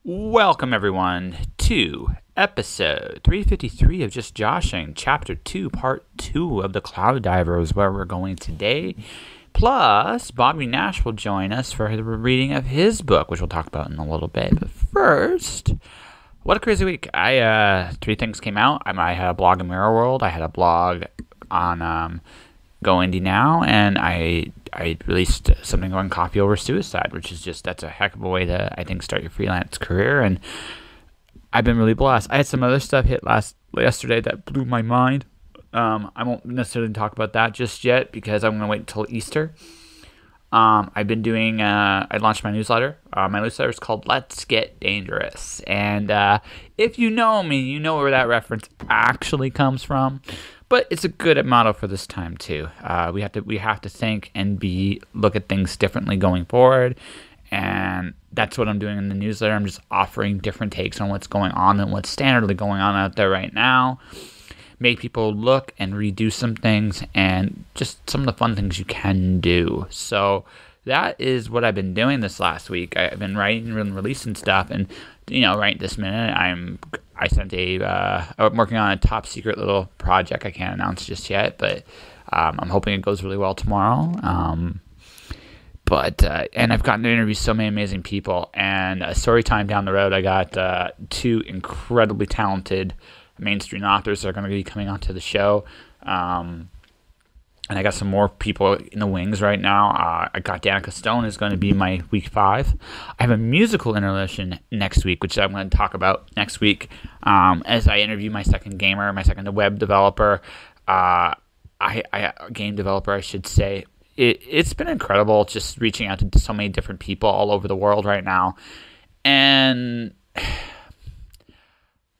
Welcome, everyone, to episode 353 of Just Joshing, Chapter 2, Part 2 of The Cloud Diver is where we're going today. Plus, Bobby Nash will join us for the reading of his book, which we'll talk about in a little bit. But first, what a crazy week. Three things came out. I had a blog in Mirror World. I had a blog on Go Indie Now, and I released something on Coffee Over Suicide, which is that's a heck of a way to, I think, start your freelance career, and I've been really blessed. I had some other stuff hit yesterday that blew my mind. I won't necessarily talk about that just yet because I'm going to wait until Easter. I've been doing, I launched my newsletter. My newsletter is called Let's Get Dangerous, and if you know me, you know where that reference actually comes from. But it's a good motto for this time too. We have to think and look at things differently going forward, and that's what I'm doing in the newsletter. I'm just offering different takes on what's going on and what's standardly going on out there right now. Make people look and redo some things, and just some of the fun things you can do. So that is what I've been doing this last week. I've been writing and releasing stuff, and right this minute I'm working on a top secret little project I can't announce just yet, but I'm hoping it goes really well tomorrow. And I've gotten to interview so many amazing people, and story time down the road, I got two incredibly talented mainstream authors that are going to be coming onto the show. And I got some more people in the wings right now. I got Danica Stone is going to be my week 5. I have a musical interlusion next week, which I'm going to talk about next week as I interview my second web developer, game developer, I should say. It's been incredible just reaching out to so many different people all over the world right now. And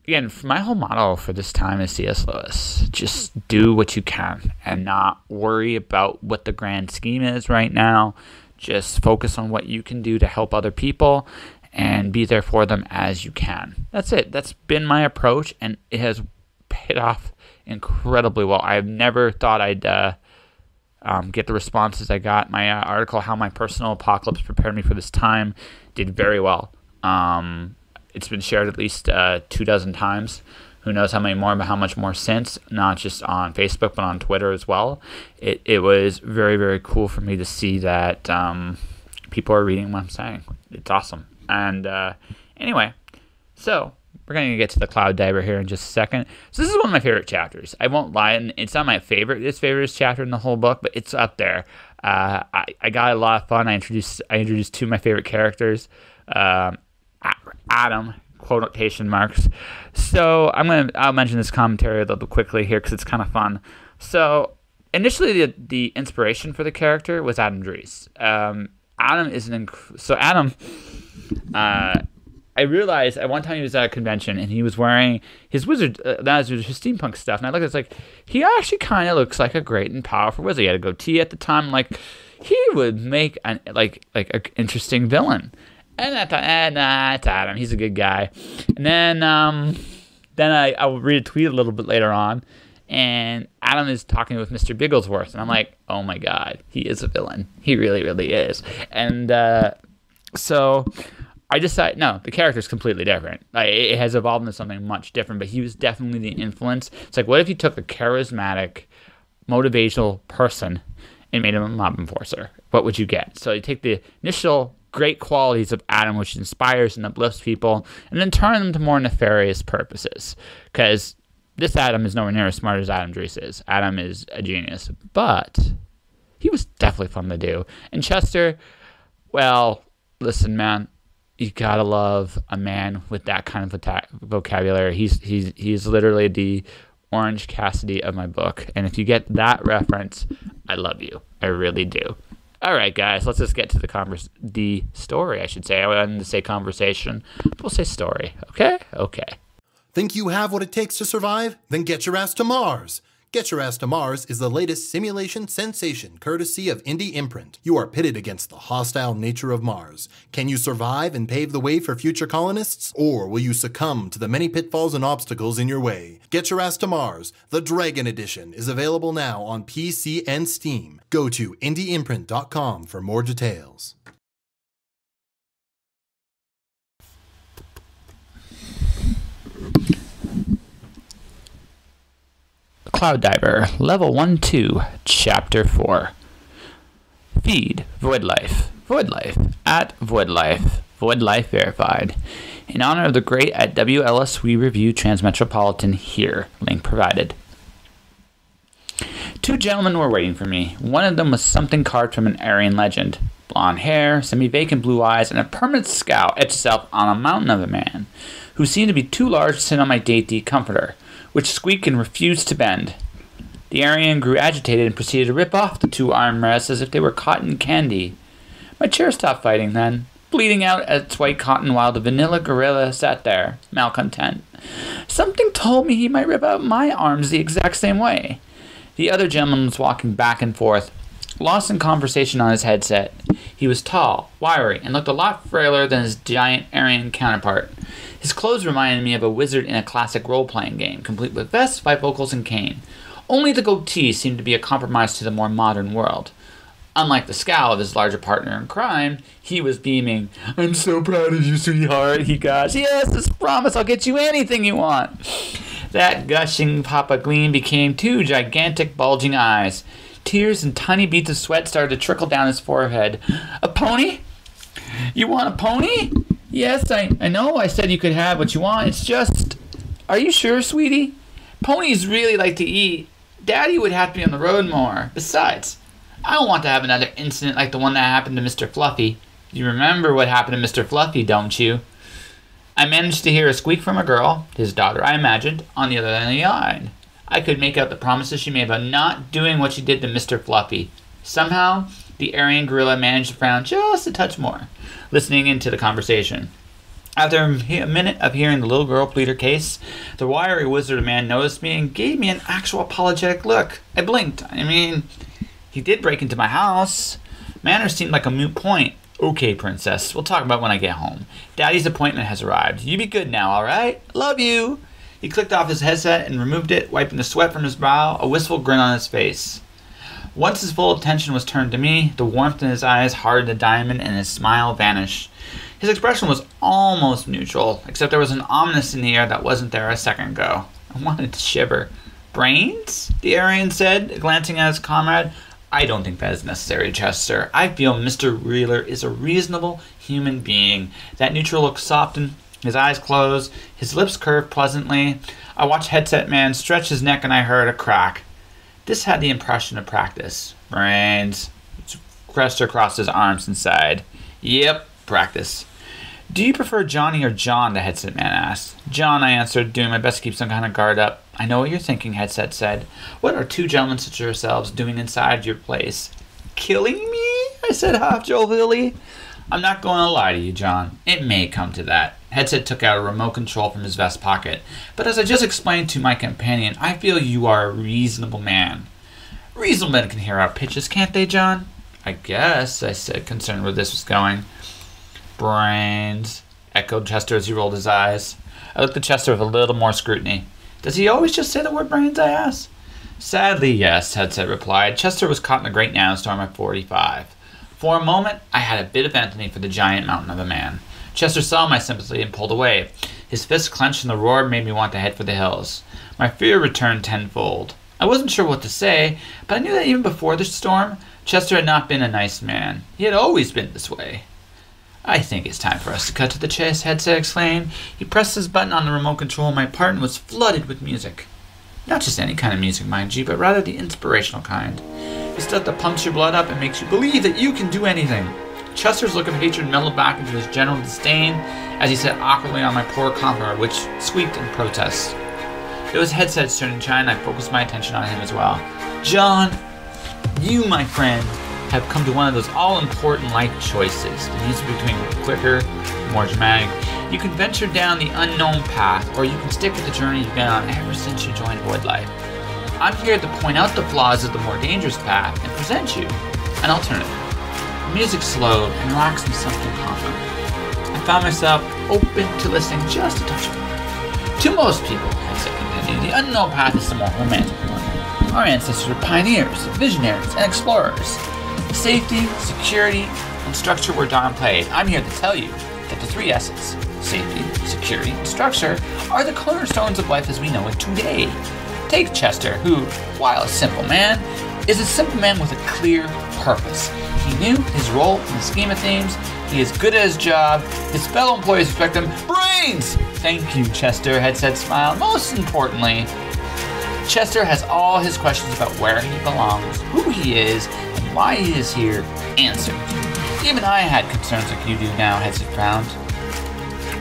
again, my whole motto for this time is C.S. Lewis. Just do what you can and not worry about what the grand scheme is right now. Just focus on what you can do to help other people and be there for them as you can. That's it. That's been my approach, and it has paid off incredibly well. I've never thought I'd get the responses I got. My article, How My Personal Apocalypse Prepared Me for This Time, did very well. It's been shared at least 24 times. Who knows how many more, but how much more since, not just on Facebook, but on Twitter as well. It was very, very cool for me to see that people are reading what I'm saying. It's awesome. And anyway, so we're going to get to the Cloud Diver here in just a second. So this is one of my favorite chapters. I won't lie, and it's not my favorite chapter in the whole book, but it's up there. I got a lot of fun. I introduced two of my favorite characters. Adam, quotation marks. So I'll mention this commentary a little quickly here because it's kind of fun. So initially the inspiration for the character was Adam Dries. Adam is I realized at one time he was at a convention and he was wearing his his steampunk stuff, and I looked at it, it's like, he actually kind of looks like a great and powerful wizard. He had a goatee at the time, like he would make an interesting villain. And I thought, it's Adam. He's a good guy. And then I'll read a tweet a little bit later on, and Adam is talking with Mr. Bigglesworth, and I'm like, oh my God, he is a villain. He really, really is. And so I decided, no, the character's completely different. It has evolved into something much different, but he was definitely the influence. It's like, what if you took a charismatic, motivational person and made him a mob enforcer? What would you get? So you take the initial great qualities of Adam, which inspires and uplifts people, and then turn them to more nefarious purposes. Because this Adam is nowhere near as smart as Adam Dries is. Adam is a genius, but he was definitely fun to do. And Chester, well, listen, man, you gotta love a man with that kind of vocabulary. He's literally the Orange Cassidy of my book, and if you get that reference, I love you. I really do. All right, guys, let's just get to the story, I should say. I wanted to say conversation. We'll say story, okay? Okay. Think you have what it takes to survive? Then get your ass to Mars. Get Your Ass to Mars is the latest simulation sensation courtesy of Indie Imprint. You are pitted against the hostile nature of Mars. Can you survive and pave the way for future colonists? Or will you succumb to the many pitfalls and obstacles in your way? Get Your Ass to Mars, the Dragon Edition, is available now on PC and Steam. Go to indieimprint.com for more details. Cloud Diver, Level 1-2, Chapter 4. Feed, Void Life, at Void Life verified. In honor of the great at WLSW Review Transmetropolitan here, link provided. Two gentlemen were waiting for me. One of them was something carved from an Aryan legend. Blonde hair, semi-vacant blue eyes, and a permanent scowl etched itself on a mountain of a man, who seemed to be too large to sit on my dainty comforter, which squeaked and refused to bend. The Aryan grew agitated and proceeded to rip off the two armrests as if they were cotton candy. My chair stopped fighting then, bleeding out its white cotton while the vanilla gorilla sat there, malcontent. Something told me he might rip out my arms the exact same way. The other gentleman was walking back and forth, lost in conversation on his headset. He was tall, wiry, and looked a lot frailer than his giant Aryan counterpart. His clothes reminded me of a wizard in a classic role-playing game, complete with vest, bifocals, and cane. Only the goatee seemed to be a compromise to the more modern world. Unlike the scowl of his larger partner in crime, he was beaming. "I'm so proud of you, sweetheart," he gushed. "Yes, this promise, I'll get you anything you want." That gushing papa gleam became two gigantic bulging eyes. Tears and tiny beads of sweat started to trickle down his forehead. "A pony? You want a pony?" "Yes, I know I said you could have what you want. It's just..." "Are you sure, sweetie? Ponies really like to eat. Daddy would have to be on the road more. Besides, I don't want to have another incident like the one that happened to Mr. Fluffy. You remember what happened to Mr. Fluffy, don't you?" I managed to hear a squeak from a girl, his daughter I imagined, on the other end of the line. I could make out the promises she made about not doing what she did to Mr. Fluffy. Somehow, the Aryan gorilla managed to frown just a touch more, listening into the conversation. After a minute of hearing the little girl plead her case, the wiry wizard man noticed me and gave me an actual apologetic look. I blinked. He did break into my house. Manners seemed like a moot point. "Okay, princess, we'll talk about when I get home. Daddy's appointment has arrived. You be good now, all right? Love you." He clicked off his headset and removed it, wiping the sweat from his brow, a wistful grin on his face. Once his full attention was turned to me, the warmth in his eyes hardened to diamond and his smile vanished. His expression was almost neutral, except there was an ominous in the air that wasn't there a second ago. I wanted to shiver. "Brains?" the Aryan said, glancing at his comrade. "I don't think that is necessary, Chester. I feel Mr. Wheeler is a reasonable human being." That neutral look softened, his eyes closed, his lips curved pleasantly. I watched Headset Man stretch his neck and I heard a crack. This had the impression of practice. "Brains." Chester crossed his arms and sighed. "Yep, practice." "Do you prefer Johnny or John?" the Headset Man asked. "John," I answered, doing my best to keep some kind of guard up. "I know what you're thinking," Headset said. "What are two gentlemen such as yourselves doing inside your place?" "Killing me?" I said half jovially. "I'm not going to lie to you, John. It may come to that." Headset took out a remote control from his vest pocket. "But as I just explained to my companion, I feel you are a reasonable man." "Reasonable men can hear our pitches, can't they, John?" "I guess," I said, concerned where this was going. "Brains," echoed Chester as he rolled his eyes. I looked at Chester with a little more scrutiny. "Does he always just say the word brains?" I asked. "Sadly, yes," Headset replied. Chester was caught in a great noun-storm at 45. For a moment, I had a bit of empathy for the giant mountain of a man. Chester saw my sympathy and pulled away. His fists clenched and the roar made me want to head for the hills. My fear returned tenfold. I wasn't sure what to say, but I knew that even before the storm, Chester had not been a nice man. He had always been this way. "I think it's time for us to cut to the chase," Headset exclaimed. He pressed his button on the remote control and my apartment was flooded with music. Not just any kind of music, mind you, but rather the inspirational kind. The stuff that pumps your blood up and makes you believe that you can do anything. Chester's look of hatred mellowed back into his general disdain as he sat awkwardly on my poor comforter, which squeaked in protest. It was Headset's turn to shine, and I focused my attention on him as well. "John, you, my friend, have come to one of those all-important life choices. The music between quicker, more dramatic. You can venture down the unknown path, or you can stick with the journey you've been on ever since you joined Void Life. I'm here to point out the flaws of the more dangerous path and present you an alternative." The music slowed and relaxed into something calmer. I found myself open to listening just a touch more. "To most people," I said, continuing, "the unknown path is the more romantic one. Our ancestors were pioneers, visionaries, and explorers. Safety, security, and structure were downplayed. I'm here to tell you that the three S's, safety, security, and structure, are the cornerstones of life as we know it today. Take Chester, who, while a simple man, is a simple man with a clear purpose. He knew his role in the scheme of things. He is good at his job. His fellow employees respect him. Brains! Thank you, Chester, had said, smile. Most importantly, Chester has all his questions about where he belongs, who he is, and why he is here answered. Even I had concerns like you do now, Headset frowned.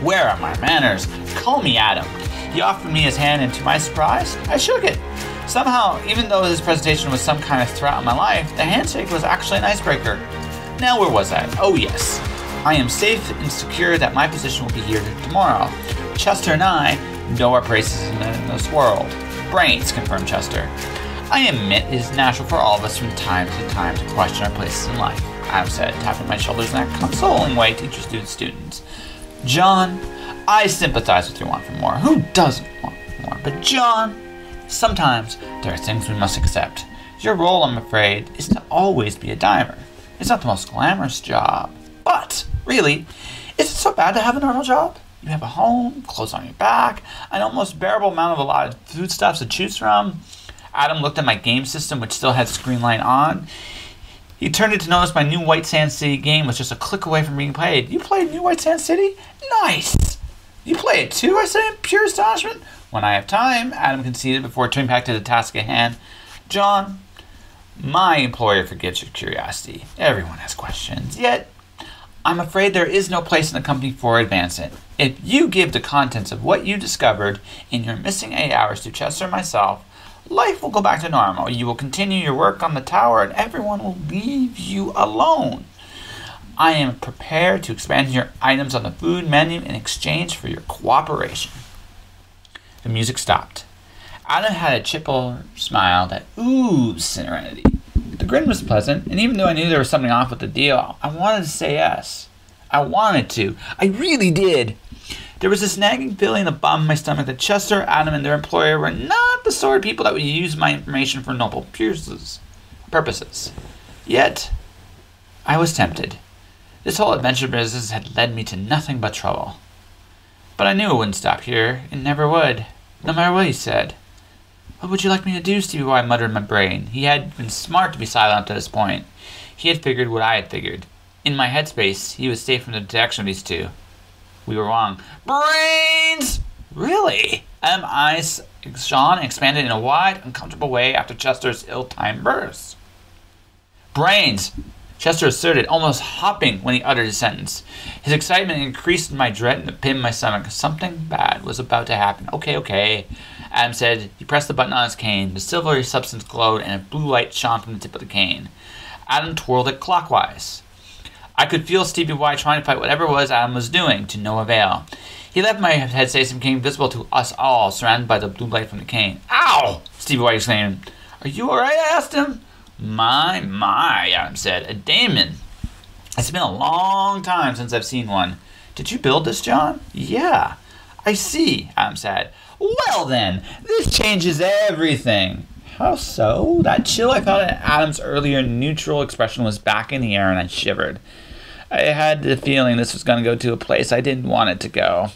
Where are my manners? Call me Adam. He offered me his hand, and to my surprise, I shook it. Somehow, even though his presentation was some kind of threat on my life, the handshake was actually an icebreaker. Now where was I? Oh yes. I am safe and secure that my position will be here tomorrow. Chester and I know our places in this world. Brains, confirmed Chester. I admit it is natural for all of us from time to question our places in life, Adam said, tapping my shoulders in that consoling way teachers do to students. John, I sympathize with your want for more. Who doesn't want more? But John, sometimes there are things we must accept. Your role, I'm afraid, is to always be a diver. It's not the most glamorous job. But, really, is it so bad to have a normal job? You have a home, clothes on your back, an almost bearable amount of a lot of foodstuffs to choose from. Adam looked at my game system, which still had screen light on. He turned it to notice my new White Sand City game was just a click away from being played. You played New White Sand City? Nice! You play it too, I said in pure astonishment. When I have time, Adam conceded before turning back to the task at hand. John, my employer forgives your curiosity. Everyone has questions. Yet, I'm afraid there is no place in the company for advancement. If you give the contents of what you discovered in your missing 8 hours to Chester and myself, life will go back to normal. You will continue your work on the tower and everyone will leave you alone. I am prepared to expand your items on the food menu in exchange for your cooperation. The music stopped. Adam had a chipper smile that oozed serenity. The grin was pleasant, and even though I knew there was something off with the deal, I wanted to say yes. I wanted to. I really did. There was this nagging feeling in the bottom of my stomach that Chester, Adam, and their employer were not the sort of people that would use my information for noble purposes. Yet, I was tempted. This whole adventure business had led me to nothing but trouble. But I knew it wouldn't stop here. It never would. No matter what he said. What would you like me to do, Stevie? I muttered in my brain. He had been smart to be silent up to this point. He had figured what I had figured. In my headspace, he was safe from the detection of these two. We were wrong. Brains! Really? eyes shone and expanded in a wide, uncomfortable way after Chester's ill-timed burst. Brains! Chester asserted, almost hopping when he uttered his sentence. His excitement increased my dread in the pit of my stomach. Something bad was about to happen. Okay, Adam said. He pressed the button on his cane. The silvery substance glowed, and a blue light shone from the tip of the cane. Adam twirled it clockwise. I could feel Stevie Y trying to fight whatever it was Adam was doing, to no avail. He left my headspace and became visible to us all, surrounded by the blue light from the cane. Ow! Stevie Y exclaimed. Are you alright? I asked him. My, Adam said. A daemon. It's been a long time since I've seen one. Did you build this, John? Yeah. I see, Adam said. Well then, this changes everything. How so? That chill I felt at Adam's earlier neutral expression was back in the air and I shivered. I had the feeling this was going to go to a place I didn't want it to go.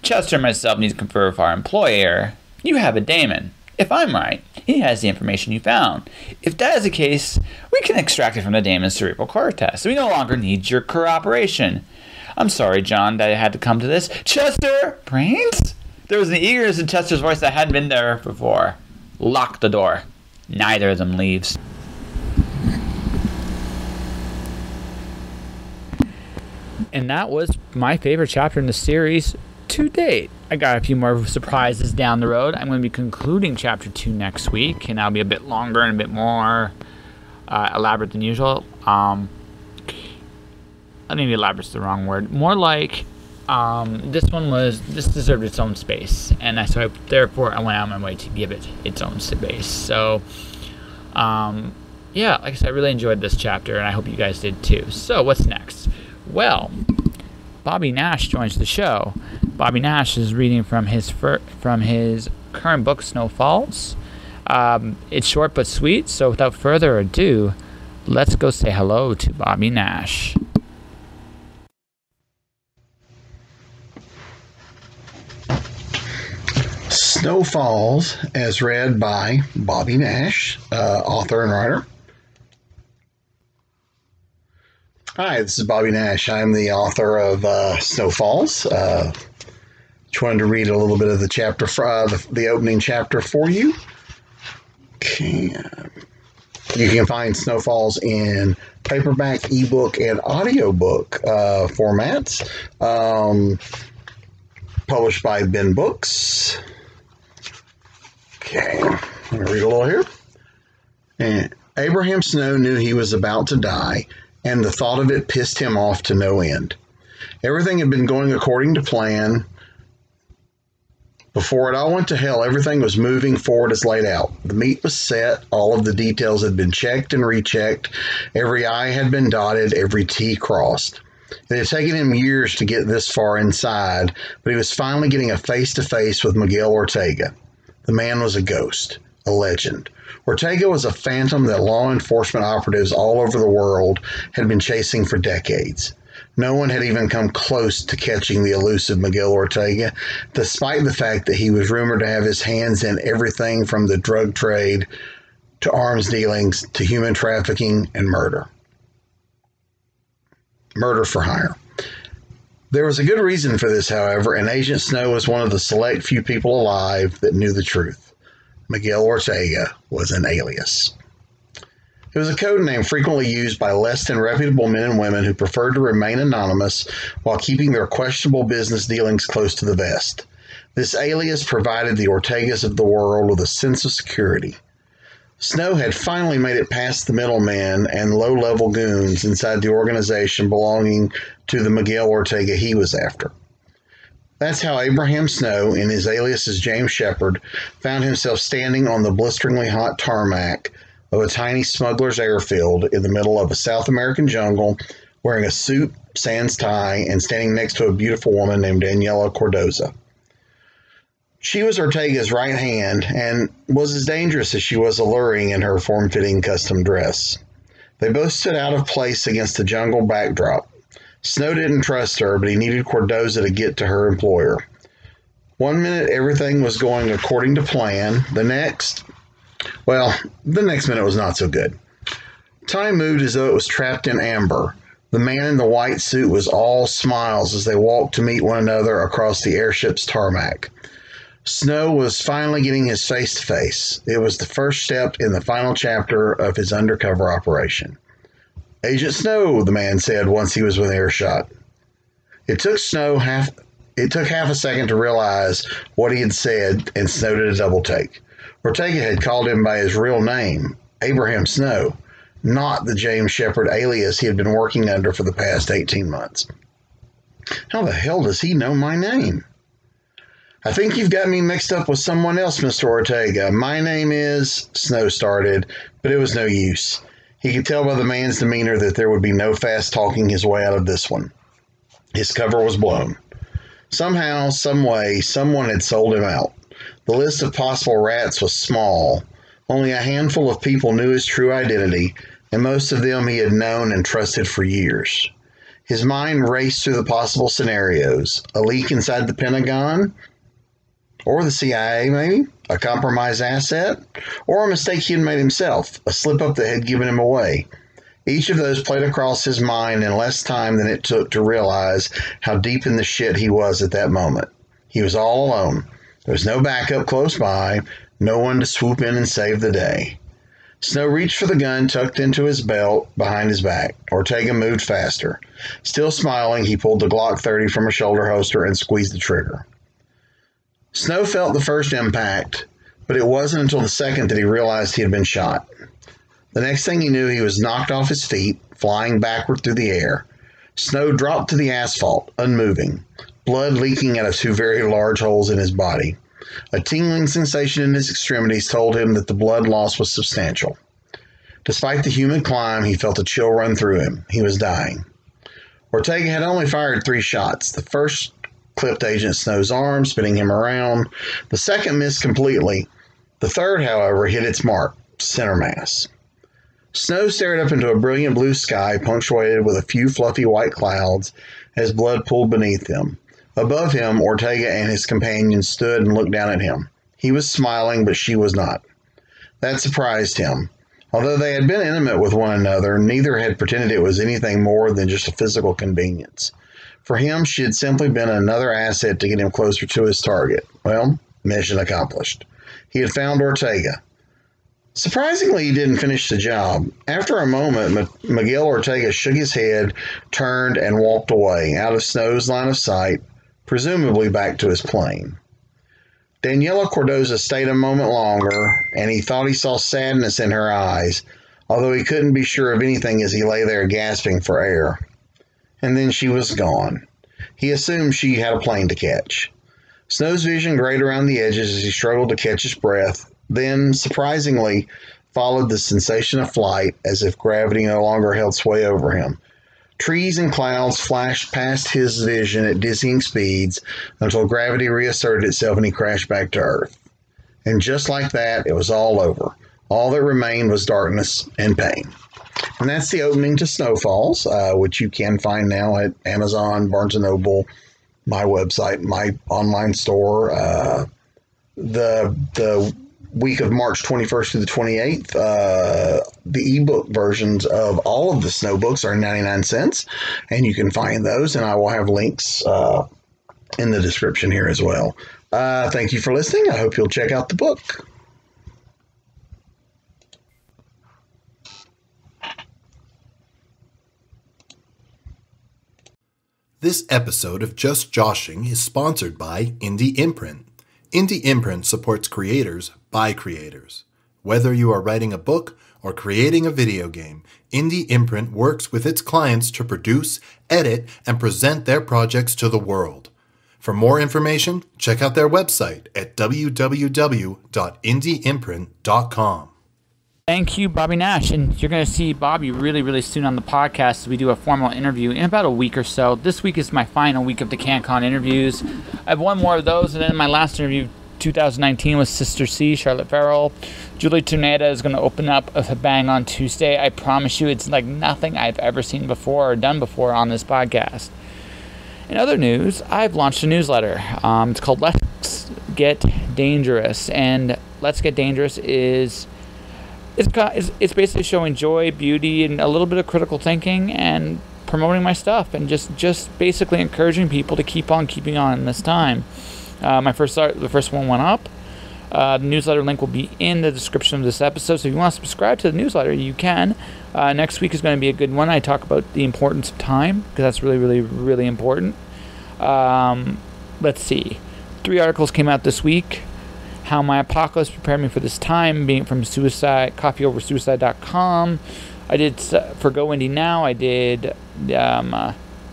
Chester and myself need to confer with our employer. You have a daemon. If I'm right, he has the information you found. If that is the case, we can extract it from the daemon's cerebral cortex. We no longer need your cooperation. I'm sorry, John, that it had to come to this. Chester! Brains? There was an eagerness in Chester's voice that hadn't been there before. Lock the door. Neither of them leaves. And that was my favorite chapter in the series to date. I got a few more surprises down the road. I'm going to be concluding chapter 2 next week, and that'll be a bit longer and a bit more elaborate than usual. I think elaborate's the wrong word. More like this deserved its own space, and therefore I went out of my way to give it its own space. So, yeah, like I said, I really enjoyed this chapter, and I hope you guys did too. So, what's next? Well, Bobby Nash joins the show. Bobby Nash is reading from his current book, Snow Falls. It's short but sweet, so without further ado, let's go say hello to Bobby Nash. Snow Falls, as read by Bobby Nash, author and writer. Hi, this is Bobby Nash. I'm the author of Snow Falls. Just wanted to read a little bit of the chapter, the opening chapter for you. Okay. You can find Snow Falls in paperback, ebook, and audiobook formats. Published by Ben Books. Okay, I'm going to read a little here. And Abraham Snow knew he was about to die, and the thought of it pissed him off to no end. Everything had been going according to plan. Before it all went to hell, everything was moving forward as laid out. The meat was set, all of the details had been checked and rechecked, every I had been dotted, every T crossed. It had taken him years to get this far inside, but he was finally getting a face-to-face with Miguel Ortega. The man was a ghost, a legend. Ortega was a phantom that law enforcement operatives all over the world had been chasing for decades. No one had even come close to catching the elusive Miguel Ortega, despite the fact that he was rumored to have his hands in everything from the drug trade to arms dealings to human trafficking and murder. Murder for hire. There was a good reason for this, however, and Agent Snow was one of the select few people alive that knew the truth. Miguel Ortega was an alias. It was a code name frequently used by less than reputable men and women who preferred to remain anonymous while keeping their questionable business dealings close to the vest. This alias provided the Ortegas of the world with a sense of security. Snow had finally made it past the middlemen and low-level goons inside the organization belonging to the Miguel Ortega he was after. That's how Abraham Snow, in his alias as James Shepard, found himself standing on the blisteringly hot tarmac of a tiny smuggler's airfield in the middle of a South American jungle, wearing a suit, sans tie, and standing next to a beautiful woman named Daniela Cordoza. She was Ortega's right hand and was as dangerous as she was alluring in her form-fitting custom dress. They both stood out of place against the jungle backdrop. Snow didn't trust her, but he needed Cordoza to get to her employer. One minute everything was going according to plan. The next minute was not so good. Time moved as though it was trapped in amber. The man in the white suit was all smiles as they walked to meet one another across the airship's tarmac. Snow was finally getting his face-to-face. It was the first step in the final chapter of his undercover operation. "Agent Snow," the man said once he was within earshot. It took half a second to realize what he had said, and Snow did a double take. Ortega had called him by his real name, Abraham Snow, not the James Shepard alias he had been working under for the past 18 months. How the hell does he know my name? "I think you've got me mixed up with someone else, Mr. Ortega. My name is," Snow started, but it was no use. He could tell by the man's demeanor that there would be no fast talking his way out of this one. His cover was blown. Somehow, someway, someone had sold him out. The list of possible rats was small. Only a handful of people knew his true identity, and most of them he had known and trusted for years. His mind raced through the possible scenarios. A leak inside the Pentagon? Or the CIA, maybe? A compromised asset? Or a mistake he had made himself, a slip-up that had given him away. Each of those played across his mind in less time than it took to realize how deep in the shit he was at that moment. He was all alone. There was no backup close by, no one to swoop in and save the day. Snow reached for the gun tucked into his belt behind his back. Ortega moved faster. Still smiling, he pulled the Glock 30 from a shoulder holster and squeezed the trigger. Snow felt the first impact, but it wasn't until the second that he realized he had been shot. The next thing he knew, he was knocked off his feet, flying backward through the air. Snow dropped to the asphalt, unmoving, blood leaking out of two very large holes in his body. A tingling sensation in his extremities told him that the blood loss was substantial. Despite the humid climb, he felt a chill run through him. He was dying. Ortega had only fired 3 shots. The first clipped Agent Snow's arm, spinning him around. The second missed completely. The third, however, hit its mark, center mass. Snow stared up into a brilliant blue sky, punctuated with a few fluffy white clouds, as blood pooled beneath him. Above him, Ortega and his companions stood and looked down at him. He was smiling, but she was not. That surprised him. Although they had been intimate with one another, neither had pretended it was anything more than just a physical convenience. For him, she had simply been another asset to get him closer to his target. Well, mission accomplished. He had found Ortega. Surprisingly, he didn't finish the job. After a moment, Miguel Ortega shook his head, turned, and walked away, out of Snow's line of sight, presumably back to his plane. Daniela Cordoza stayed a moment longer, and he thought he saw sadness in her eyes, although he couldn't be sure of anything as he lay there gasping for air. And then she was gone. He assumed she had a plane to catch. Snow's vision grayed around the edges as he struggled to catch his breath, then, surprisingly, followed the sensation of flight as if gravity no longer held sway over him. Trees and clouds flashed past his vision at dizzying speeds until gravity reasserted itself and he crashed back to Earth. And just like that, it was all over. All that remained was darkness and pain. And that's the opening to Snowfalls, which you can find now at Amazon, Barnes & Noble, my website, my online store. The week of March 21st through the 28th, the ebook versions of all of the Snow books are 99 cents, and you can find those, and I will have links in the description here as well. Thank you for listening. I hope you'll check out the book. This episode of Just Joshing is sponsored by Indie Imprint. Indie Imprint supports creators by creators. Whether you are writing a book or creating a video game, Indie Imprint works with its clients to produce, edit, and present their projects to the world. For more information, check out their website at www.indieimprint.com. Thank you, Bobby Nash. And you're going to see Bobby really, really soon on the podcast. We do a formal interview in about a week or so. This week is my final week of the CanCon interviews. I have one more of those, and then my last interview, 2019, was Sister C, Charlotte Farrell. Julie Turneda is going to open up a bang on Tuesday. I promise you, it's like nothing I've ever seen before or done before on this podcast. In other news, I've launched a newsletter. It's called Let's Get Dangerous, and Let's Get Dangerous is... It's basically showing joy, beauty, and a little bit of critical thinking and promoting my stuff and just basically encouraging people to keep on keeping on in this time. The first one went up. The newsletter link will be in the description of this episode, so if you want to subscribe to the newsletter, you can. Next week is going to be a good one. I talk about the importance of time, because that's really, really, really important. Let's see. 3 articles came out this week. How My Apocalypse Prepared Me for This Time, being from coffeeoversuicide.com. I did for Go Indie Now. I did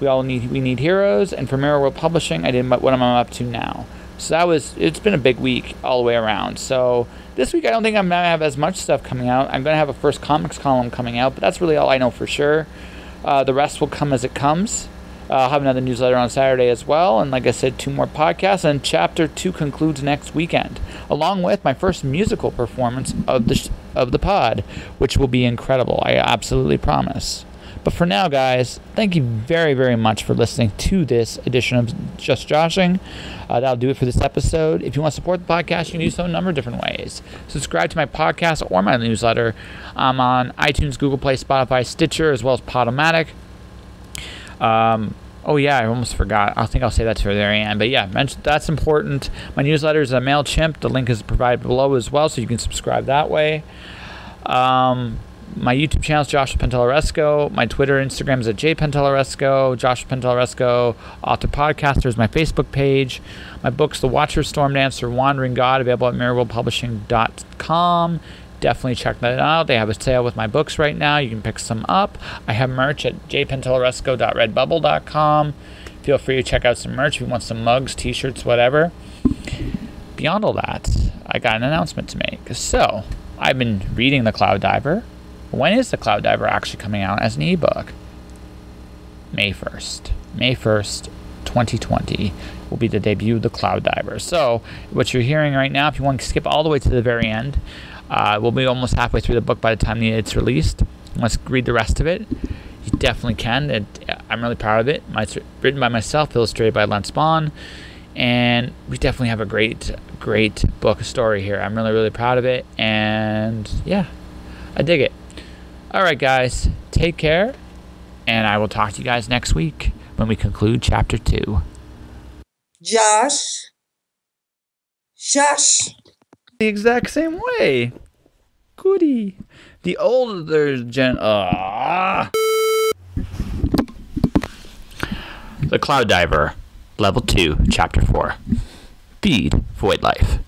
We Need Heroes, and for Mirror World Publishing, I did What I'm Up To Now. So it's been a big week all the way around. So this week I don't think I'm gonna have as much stuff coming out. I'm gonna have a first comics column coming out, but that's really all I know for sure. The rest will come as it comes. I'll have another newsletter on Saturday as well, and like I said, 2 more podcasts, and Chapter 2 concludes next weekend, along with my first musical performance of the pod, which will be incredible, I absolutely promise. But for now, guys, thank you very, very much for listening to this edition of Just Joshing. That'll do it for this episode. If you want to support the podcast, you can do so a number of different ways. Subscribe to my podcast or my newsletter. I'm on iTunes, Google Play, Spotify, Stitcher, as well as Podomatic. Oh yeah, I almost forgot. I think I'll say that to the very end. But yeah, that's important. My newsletter is on MailChimp. The link is provided below as well, so you can subscribe that way. My YouTube channel is Joshua Pantellaresco. My Twitter and Instagram is at jpantellaresco. Joshua Pantellaresco, author podcaster, is my Facebook page. My books, The Watcher, Storm Dancer, Wandering God, available at mirrorworldpublishing.com. Definitely check that out. They have a sale with my books right now. You can pick some up. I have merch at jpantellaresco.redbubble.com. Feel free to check out some merch if you want some mugs, t-shirts, whatever. Beyond all that, I got an announcement to make. So, I've been reading The Cloud Diver. When is The Cloud Diver actually coming out as an ebook? May 1st. May 1st, 2020 will be the debut of The Cloud Diver. So, what you're hearing right now, if you want to skip all the way to the very end, we'll be almost halfway through the book by the time it's released. Let's read the rest of it. You definitely can. I'm really proud of it. It's written by myself, illustrated by Len Spahn. And we definitely have a great book story here. I'm really proud of it, and yeah, I dig it. All right, guys, take care, and I will talk to you guys next week when we conclude chapter 2. Josh. The exact same way. Goody. The older The Cloud Diver, Level 2, Chapter 4. Feed Void Life.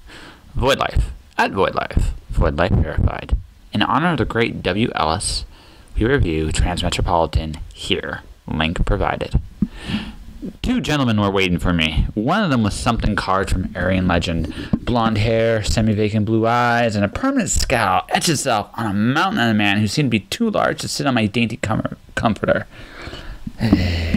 Void Life. At Void Life. Void Life Verified. In honor of the great W. Ellis, we review Transmetropolitan here. Link provided. 2 gentlemen were waiting for me. One of them was something carved from Aryan legend. Blonde hair, semi-vacant blue eyes, and a permanent scowl etched itself on a mountain of a man who seemed to be too large to sit on my dainty comforter.